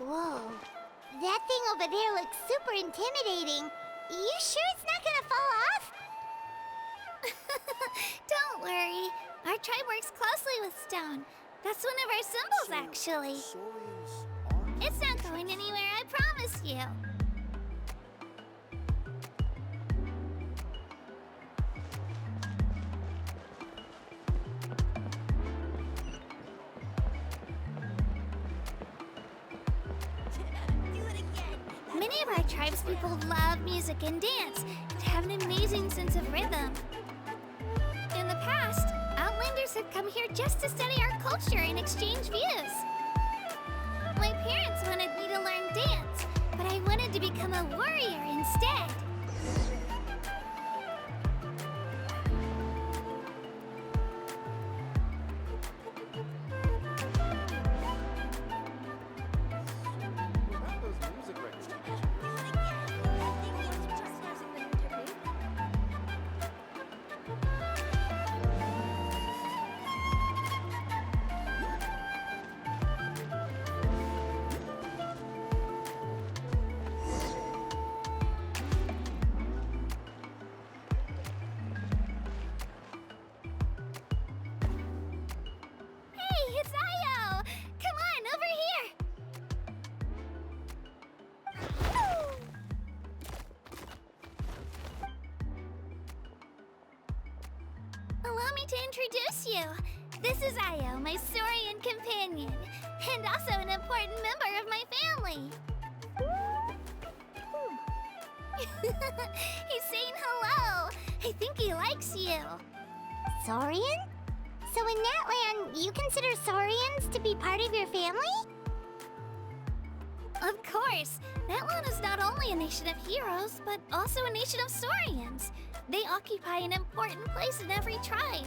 Whoa. That thing over there looks super intimidating. You sure it's not gonna fall off? Don't worry. Our tribe works closely with stone. That's one of our symbols, actually. It's not going anywhere, I promise you. Many of our tribespeople love music and dance and have an amazing sense of rhythm. In the past, Outlanders have come here just to study our culture and exchange views. My parents wanted me to learn dance, but I wanted to become a warrior instead. Allow me to introduce you. This is Io, my Saurian companion, and also an important member of my family. He's saying hello. I think he likes you. Saurian? So in that land, you consider Saurians to be part of your family? Of course. That land is not only a nation of heroes, but also a nation of Saurians. They occupy an important place in every tribe.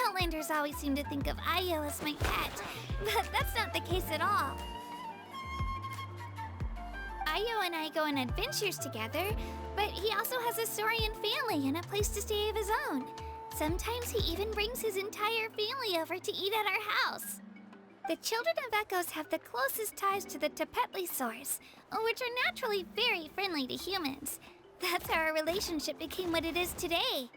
Outlanders always seem to think of Io as my pet, but that's not the case at all. Io and I go on adventures together, but he also has a Saurian family and a place to stay of his own. Sometimes he even brings his entire family over to eat at our house. The children of Echoes have the closest ties to the Tepetlisaurs, which are naturally very friendly to humans. That's how our relationship became what it is today.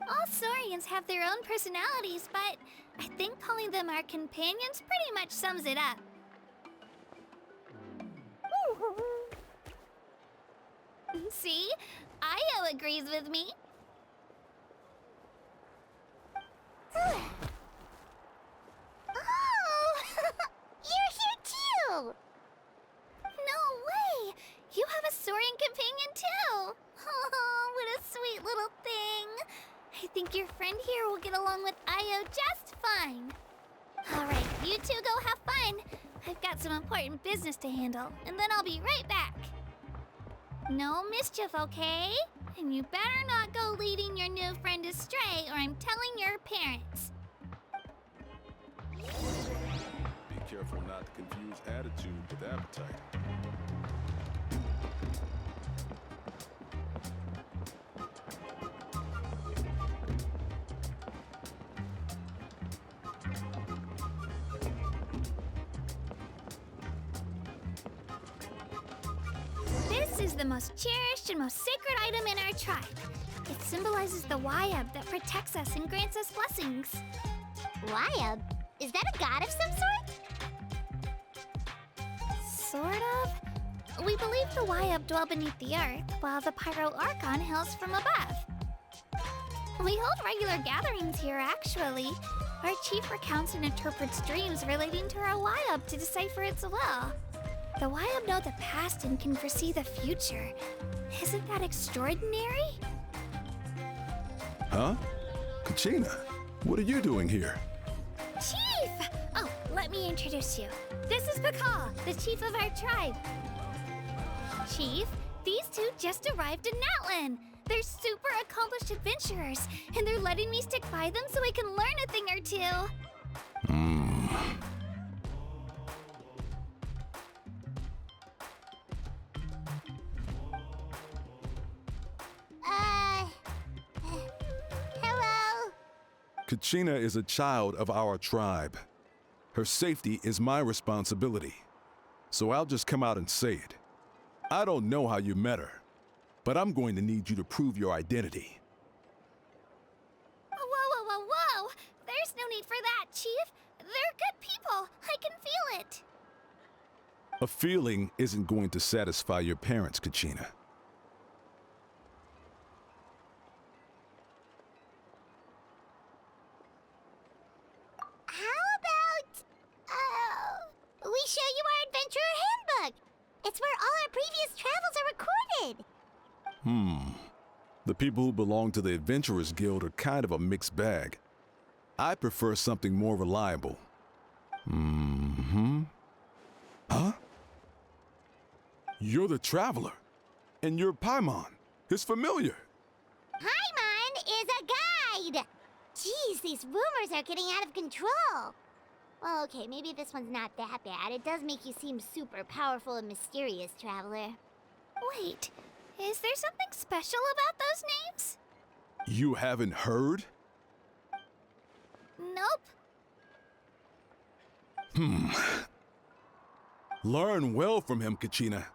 All Saurians have their own personalities, but I think calling them our companions pretty much sums it up. See? Io agrees with me. Oh! You're here too! No way! You have a Saurian companion too! Oh, what a sweet little thing! I think your friend here will get along with Io just fine. Alright, you two go have fun. I've got some important business to handle, and then I'll be right back. No mischief, okay? And you better not go leading your new friend astray, or I'm telling your parents. Be careful not to confuse attitude with appetite. This is the most cherished and most sacred item in our tribe. It symbolizes the Wayab that protects us and grants us blessings. Wayab? Is that a god of some sort? Sort of. We believe the Wayab dwell beneath the earth, while the Pyro Archon hails from above. We hold regular gatherings here, actually. Our chief recounts and interprets dreams relating to our Wayab to decipher its will. The Wayab know the past and can foresee the future. Isn't that extraordinary? Huh? Kachina, what are you doing here? Chief! Oh, let me introduce you. This is Pakal, the chief of our tribe. Chief, these two just arrived in Natlan. They're super accomplished adventurers, and they're letting me stick by them so I can learn a thing or two. Hello? Kachina is a child of our tribe. Her safety is my responsibility. so I'll just come out and say it. I don't know how you met her, but I'm going to need you to prove your identity. Whoa, whoa, whoa, whoa! There's no need for that, Chief. They're good people. I can feel it. A feeling isn't going to satisfy your parents, Kachina. How about, we show you our adventurer handbook? It's where all our previous travels are recorded. The people who belong to the Adventurers Guild are kind of a mixed bag. I prefer something more reliable. Huh? You're the Traveler, and you're Paimon, his familiar. Paimon is a guide! Jeez, these rumors are getting out of control. Well, okay, maybe this one's not that bad. It does make you seem super powerful and mysterious, Traveler. Wait, is there something special about those names? You haven't heard? Nope. Learn well from him, Kachina.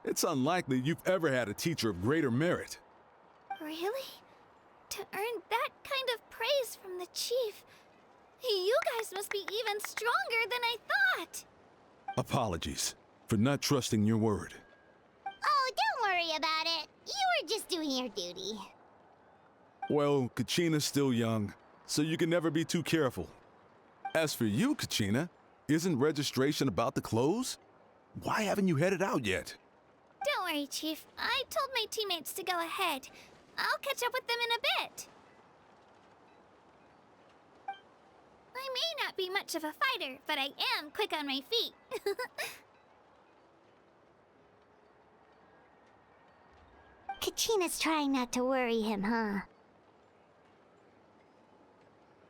It's unlikely you've ever had a teacher of greater merit. Really? To earn that kind of praise from the Chief, you guys must be even stronger than I thought. Apologies for not trusting your word. Oh, don't worry about it. You were just doing your duty. Well, Kachina's still young, so you can never be too careful. As for you, Kachina, isn't registration about to close? Why haven't you headed out yet? Don't worry, Chief. I told my teammates to go ahead. I'll catch up with them in a bit. I may not be much of a fighter, but I am quick on my feet. Kachina's trying not to worry him, huh?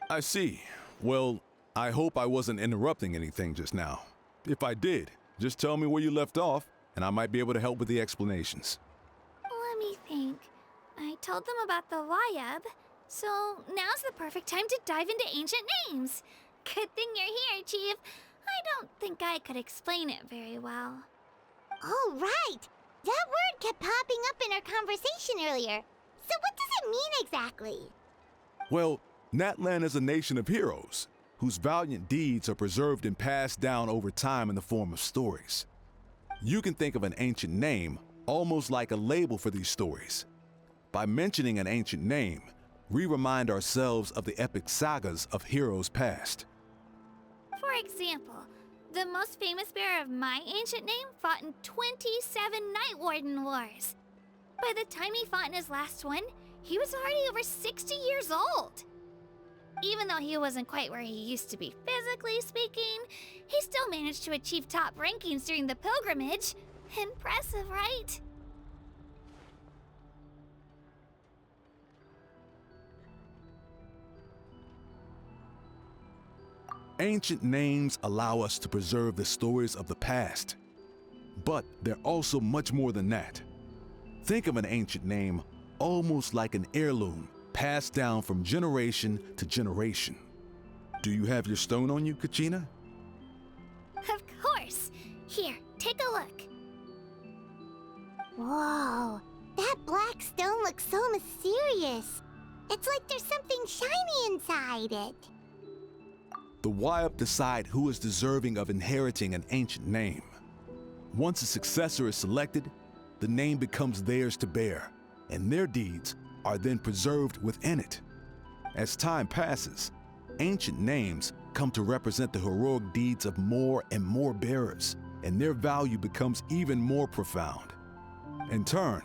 I see. Well, I hope I wasn't interrupting anything just now. If I did, just tell me where you left off, and I might be able to help with the explanations. Let me think. I told them about the Wayab, so now's the perfect time to dive into ancient names. Good thing you're here, Chief. I don't think I could explain it very well. Oh, right! That word kept popping up in our conversation earlier. So what does it mean exactly? Well, Natlan is a nation of heroes, whose valiant deeds are preserved and passed down over time in the form of stories. You can think of an ancient name almost like a label for these stories. By mentioning an ancient name, we remind ourselves of the epic sagas of heroes past. For example, the most famous bearer of my ancient name fought in 27 Night Warden Wars. By the time he fought in his last one, he was already over 60 years old. Even though he wasn't quite where he used to be physically speaking, he still managed to achieve top rankings during the pilgrimage. Impressive, right? Ancient names allow us to preserve the stories of the past. But they're also much more than that. Think of an ancient name almost like an heirloom passed down from generation to generation. Do you have your stone on you, Kachina? Of course. Here, take a look. Whoa, that black stone looks so mysterious. It's like there's something shiny inside it. The Wayab decide who is deserving of inheriting an ancient name. Once a successor is selected, the name becomes theirs to bear, and their deeds are then preserved within it. As time passes, ancient names come to represent the heroic deeds of more and more bearers, and their value becomes even more profound. In turn,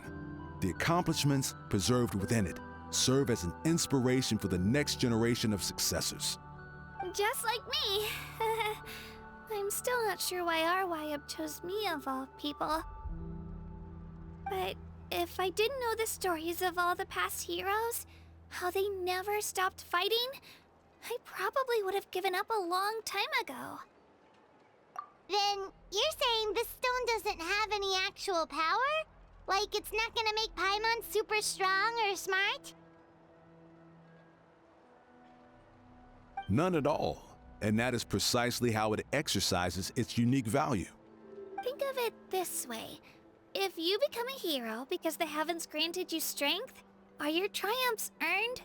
the accomplishments preserved within it serve as an inspiration for the next generation of successors. Just like me. I'm still not sure why our Wayab chose me of all people. But if I didn't know the stories of all the past heroes, how they never stopped fighting, I probably would have given up a long time ago. Then you're saying this stone doesn't have any actual power? Like it's not gonna make Paimon super strong or smart? None at all, and that is precisely how it exercises its unique value. of it this way. If you become a hero because the heavens granted you strength, are your triumphs earned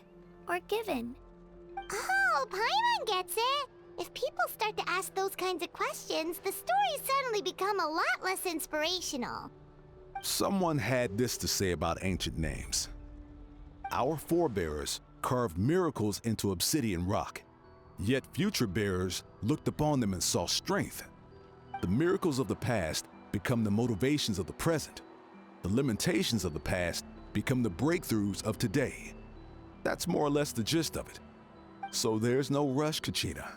or given? Oh, Paimon gets it! If people start to ask those kinds of questions, the stories suddenly become a lot less inspirational. Someone had this to say about ancient names. Our forebears carved miracles into obsidian rock, yet future bearers looked upon them and saw strength. The miracles of the past become the motivations of the present. The limitations of the past become the breakthroughs of today. That's more or less the gist of it. So there's no rush, Kachina.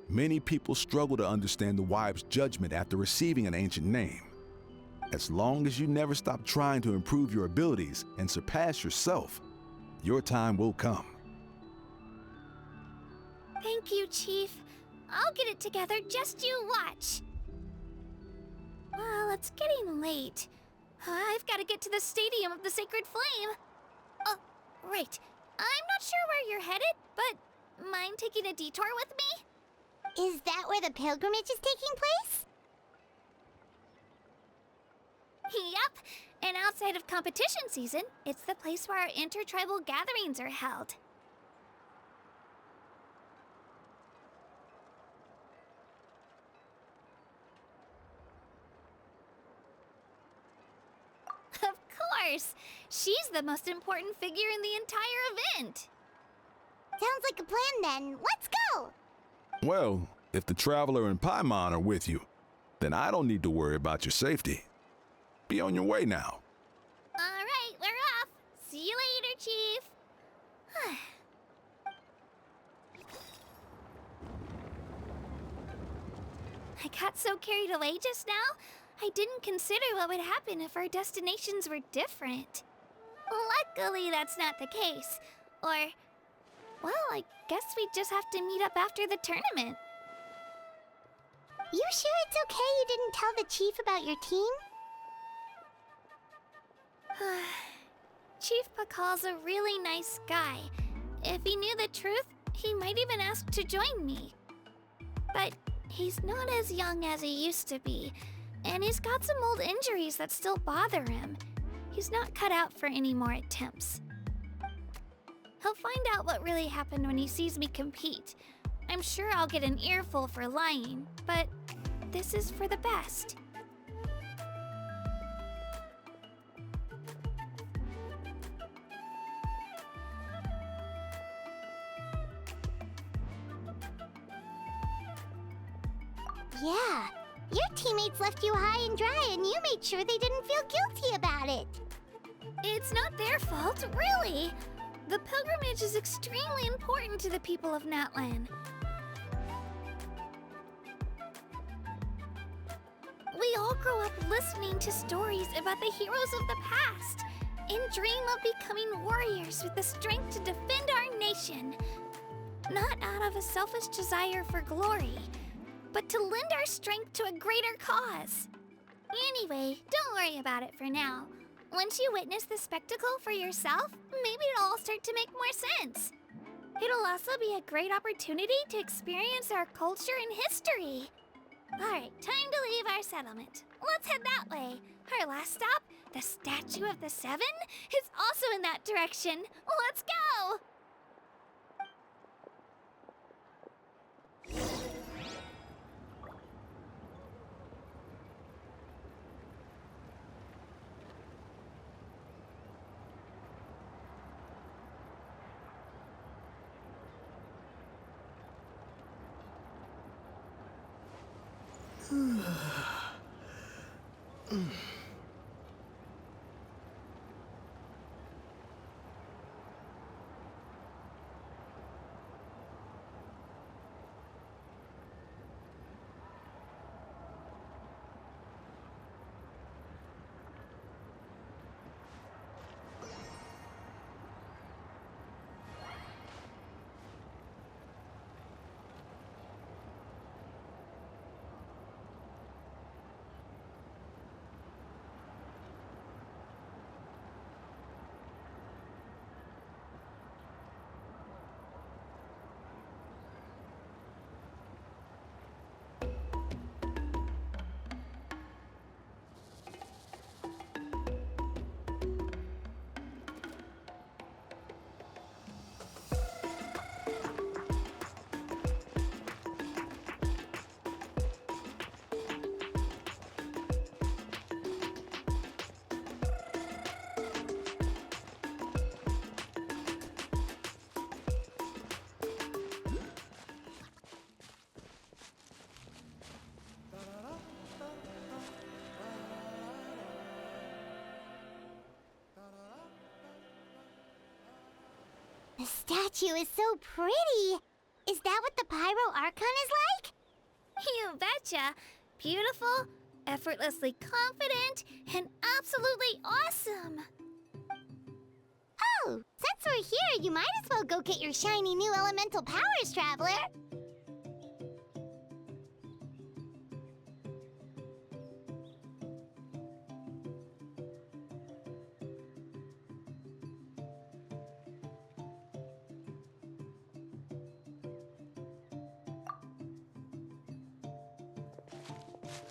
Many people struggle to understand the wibe's judgment after receiving an ancient name. As long as you never stop trying to improve your abilities and surpass yourself, your time will come. Thank you, Chief. I'll get it together, just you watch. Well, it's getting late. I've got to get to the Stadium of the Sacred Flame. Oh, right. I'm not sure where you're headed, but mind taking a detour with me? Is that where the pilgrimage is taking place? Yep. And outside of competition season, it's the place where our intertribal gatherings are held. Of course! She's the most important figure in the entire event! Sounds like a plan then. Let's go! Well, if the Traveler and Paimon are with you, then I don't need to worry about your safety. Be on your way now. Alright, we're off! See you later, Chief! I got so carried away just now, I didn't consider what would happen if our destinations were different. Luckily, that's not the case. Or, well, I guess we just have to meet up after the tournament. You sure it's okay you didn't tell the chief about your team? Chief Pakal's a really nice guy. If he knew the truth, he might even ask to join me. But he's not as young as he used to be, and he's got some old injuries that still bother him. He's not cut out for any more attempts. He'll find out what really happened when he sees me compete. I'm sure I'll get an earful for lying, but this is for the best. Yeah. Your teammates left you high and dry and you made sure they didn't feel guilty about it. It's not their fault, really. The pilgrimage is extremely important to the people of Natlan. We all grow up listening to stories about the heroes of the past and dream of becoming warriors with the strength to defend our nation. Not out of a selfish desire for glory, but to lend our strength to a greater cause. Anyway, don't worry about it for now. Once you witness the spectacle for yourself, maybe it'll all start to make more sense. It'll also be a great opportunity to experience our culture and history. Alright, time to leave our settlement. Let's head that way. Our last stop, the Statue of the Seven, is also in that direction. Let's go! statue is so pretty. Is that what the Pyro Archon is like? You betcha. Beautiful, effortlessly confident, and absolutely awesome. Oh, since we're here, you might as well go get your shiny new elemental powers, Traveler.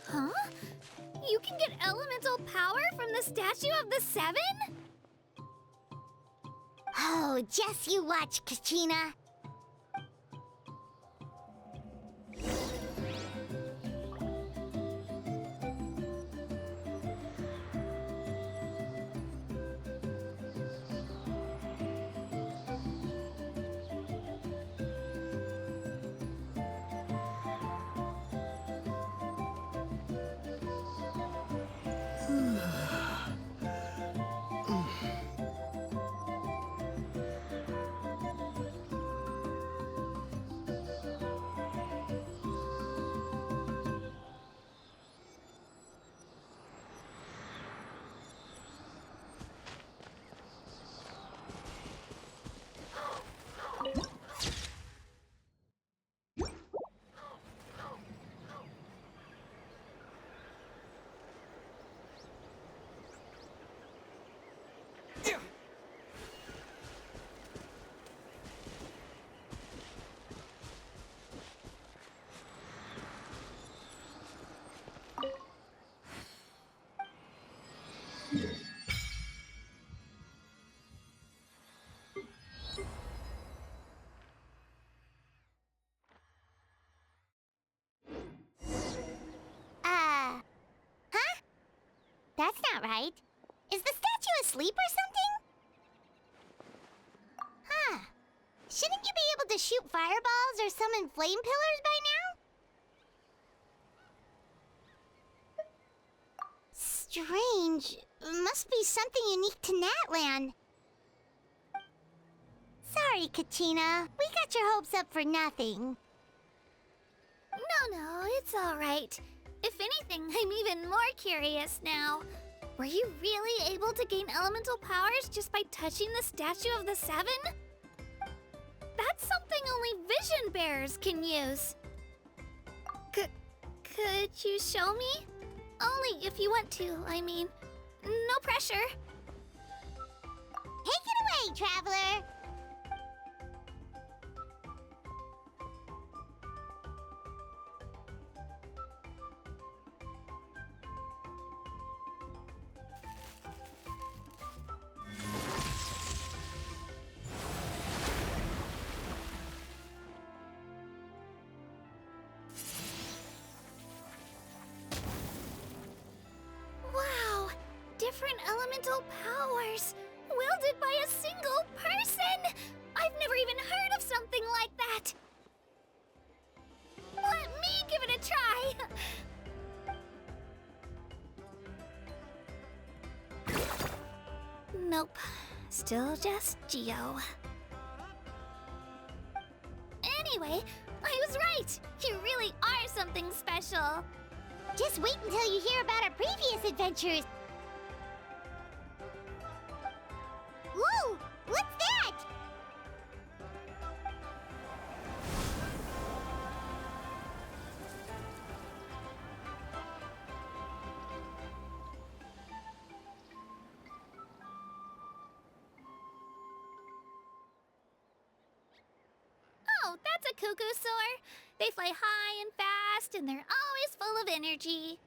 Huh? You can get elemental power from the Statue of the Seven? Oh, just you watch, Kachina. Huh? That's not right. Is the statue asleep or something? Huh. Shouldn't you be able to shoot fireballs or summon flame pillars by now? Strange. Must be something unique to Natlan. Sorry, Kachina. We got your hopes up for nothing. No, it's all right. If anything, I'm even more curious now. Were you really able to gain elemental powers just by touching the Statue of the Seven? That's something only vision bearers can use. Could you show me? Only if you want to, I mean. No pressure. Take it away, Traveler! Wow! Different elemental powers, wielded by a single person! I've never even heard of something like that! Let me give it a try! Nope. Still just Geo. Anyway, I was right! You really are something special! Just wait until you hear about our previous adventures. Ooh, what's that? Oh, that's a cuckoo soar. They fly high and fast, and they're always full of energy.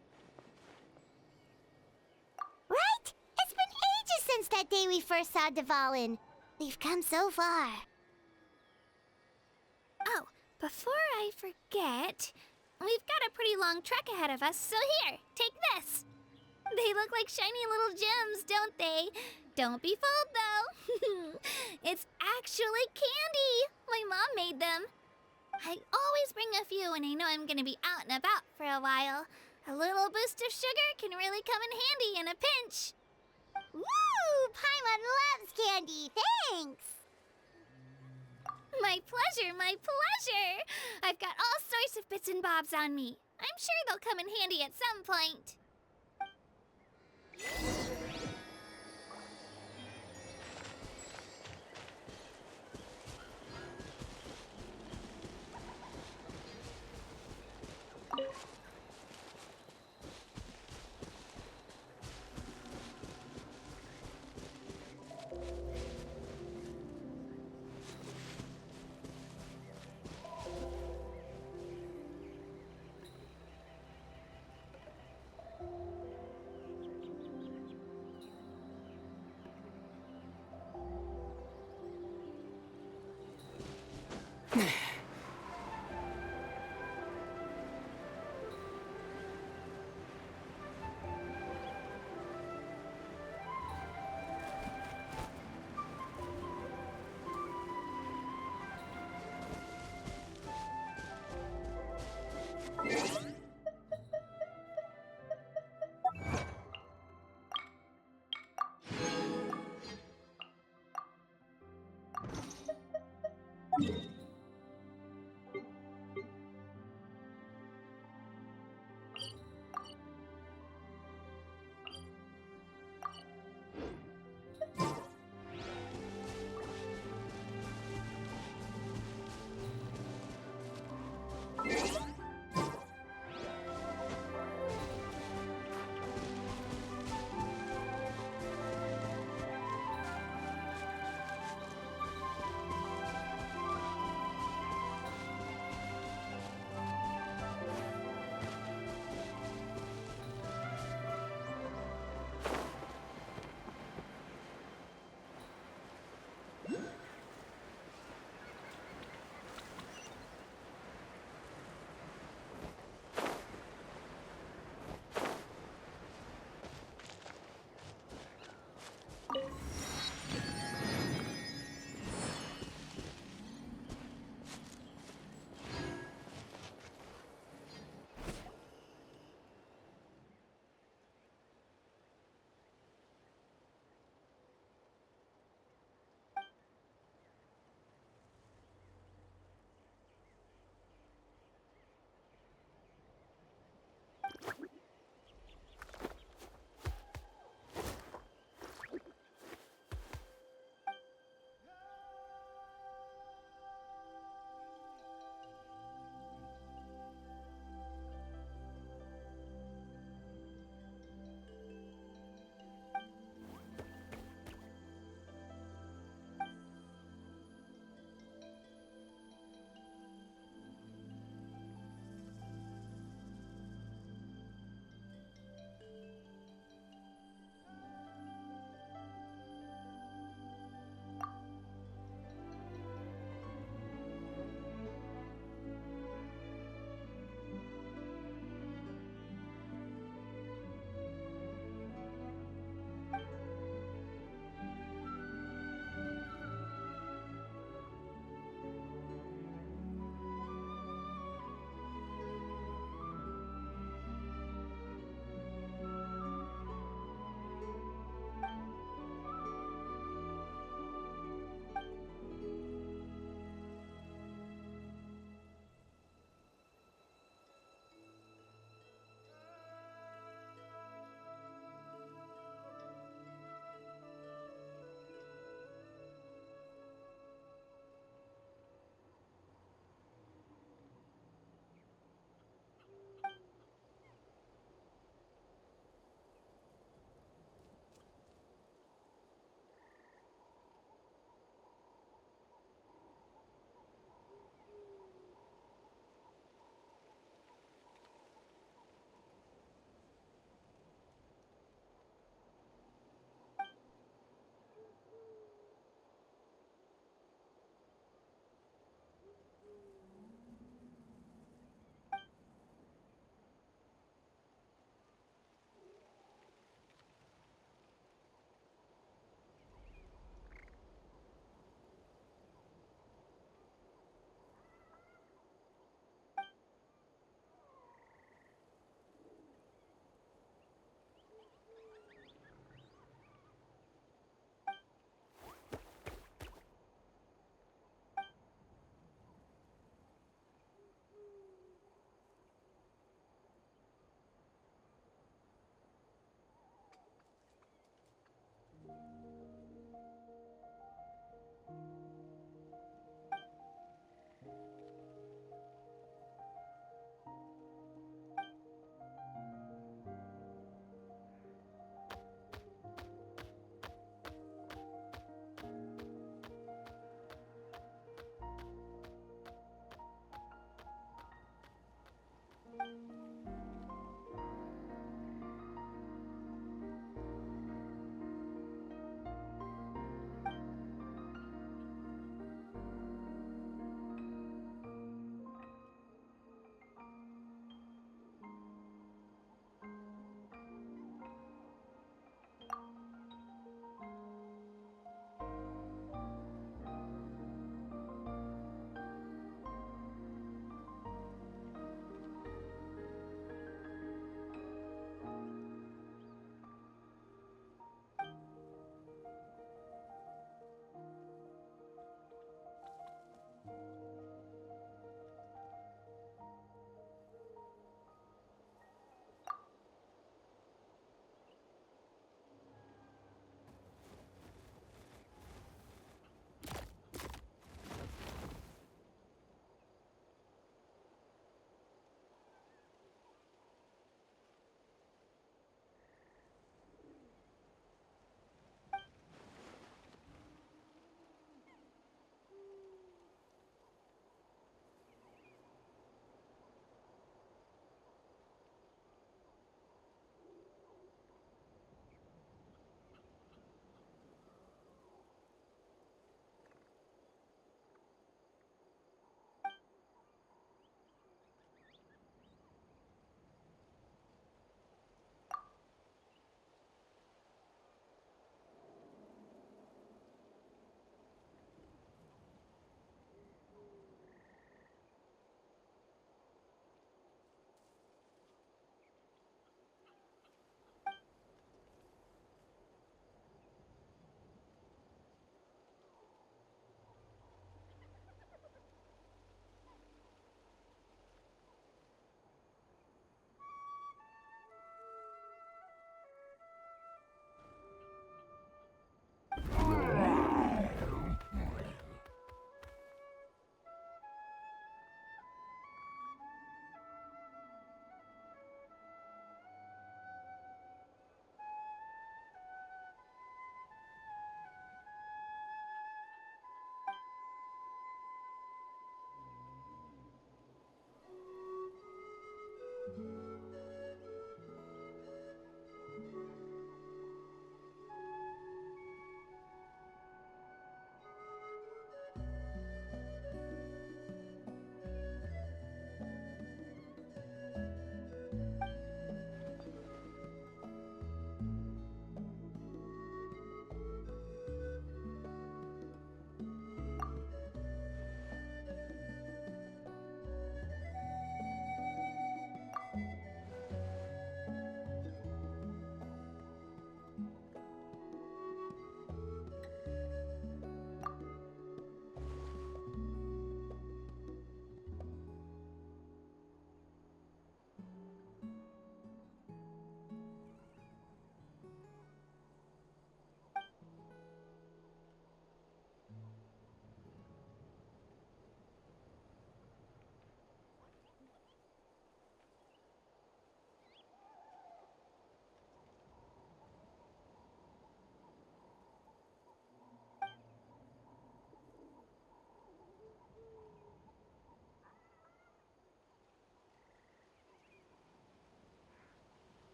Right? It's been ages since that day we first saw Dvalin. We've come so far. Oh, before I forget, we've got a pretty long trek ahead of us, so here, take this. They look like shiny little gems, don't they? Don't be fooled, though. It's actually candy. My mom made them. I always bring a few when I know I'm gonna be out and about for a while. A little boost of sugar can really come in handy in a pinch. Woo! Paimon loves candy. Thanks. My pleasure, my pleasure! I've got all sorts of bits and bobs on me. I'm sure they'll come in handy at some point.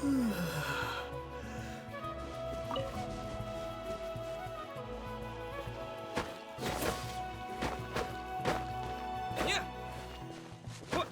Yeah. What?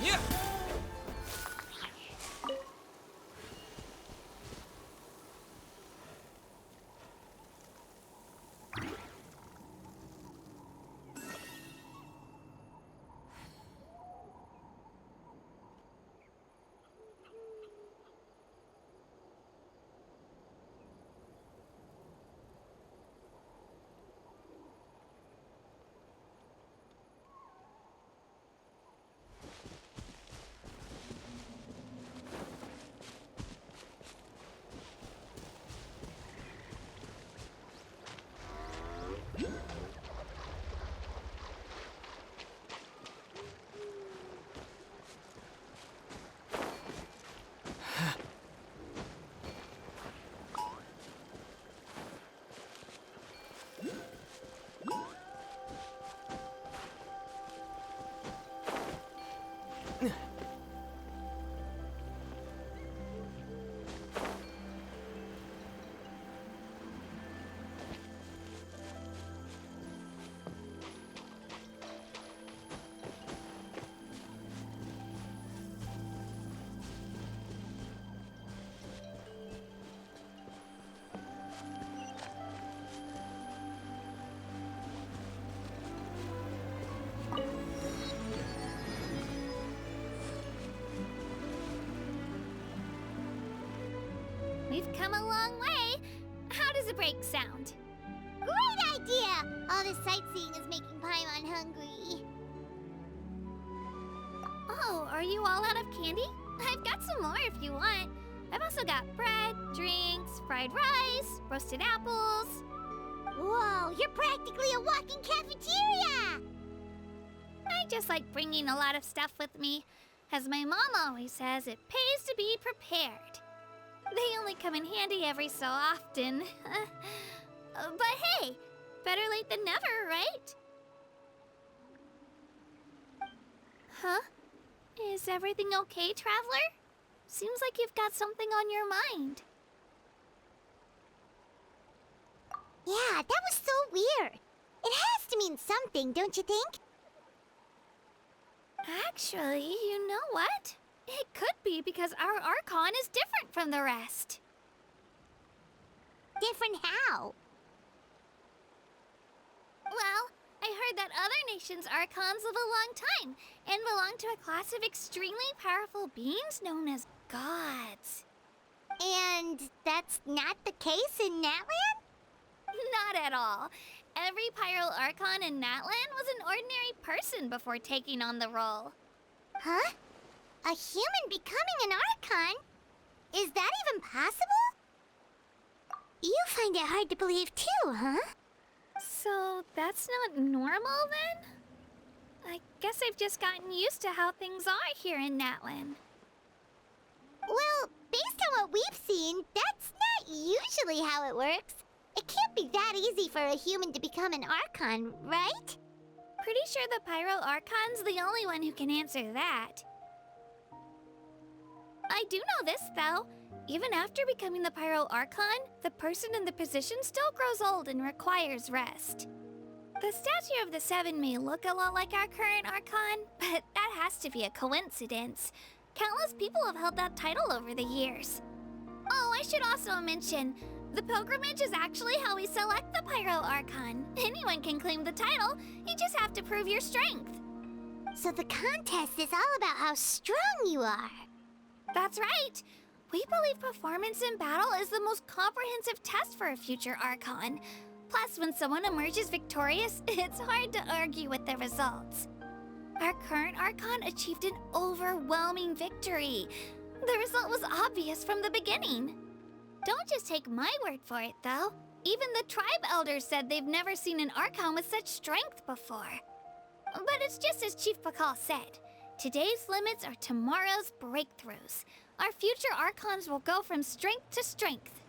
Yeah. We've come a long way. How does a break sound? Great idea! All this sightseeing is making Paimon hungry. Oh, are you all out of candy? I've got some more if you want. I've also got bread, drinks, fried rice, roasted apples. Whoa, you're practically a walking cafeteria! I just like bringing a lot of stuff with me. As my mom always says, it pays to be prepared. They only come in handy every so often. But hey, better late than never, right? Huh? Is everything okay, Traveler? Seems like you've got something on your mind. Yeah, that was so weird. It has to mean something, don't you think? Actually, you know what? It could be because our Archon is different from the rest. Different how? Well, I heard that other nations' Archons live a long time and belong to a class of extremely powerful beings known as gods. And that's not the case in Natland? Not at all. Every Pyro Archon in Natland was an ordinary person before taking on the role. Huh? A human becoming an Archon? Is that even possible? You find it hard to believe too, huh? So that's not normal then? I guess I've just gotten used to how things are here in Natland. Well, based on what we've seen, that's not usually how it works. It can't be that easy for a human to become an Archon, right? Pretty sure the Pyro Archon's the only one who can answer that. I do know this, though. Even after becoming the Pyro Archon, the person in the position still grows old and requires rest. The statue of the Seven may look a lot like our current Archon, but that has to be a coincidence. Countless people have held that title over the years. Oh, I should also mention, the pilgrimage is actually how we select the Pyro Archon. Anyone can claim the title, you just have to prove your strength. So the contest is all about how strong you are. That's right. We believe performance in battle is the most comprehensive test for a future Archon. Plus, when someone emerges victorious, it's hard to argue with the results. Our current Archon achieved an overwhelming victory. The result was obvious from the beginning. Don't just take my word for it, though. Even the tribe elders said they've never seen an Archon with such strength before. But it's just as Chief Pakal said. Today's limits are tomorrow's breakthroughs. Our future Archons will go from strength to strength.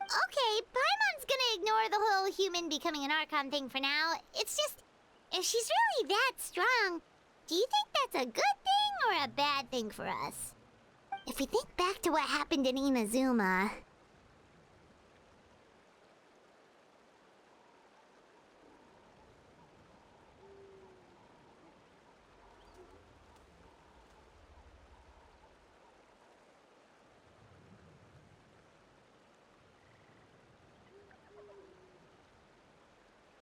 Okay, Paimon's gonna ignore the whole human becoming an Archon thing for now. It's just, if she's really that strong, do you think that's a good thing or a bad thing for us? If we think back to what happened in Inazuma,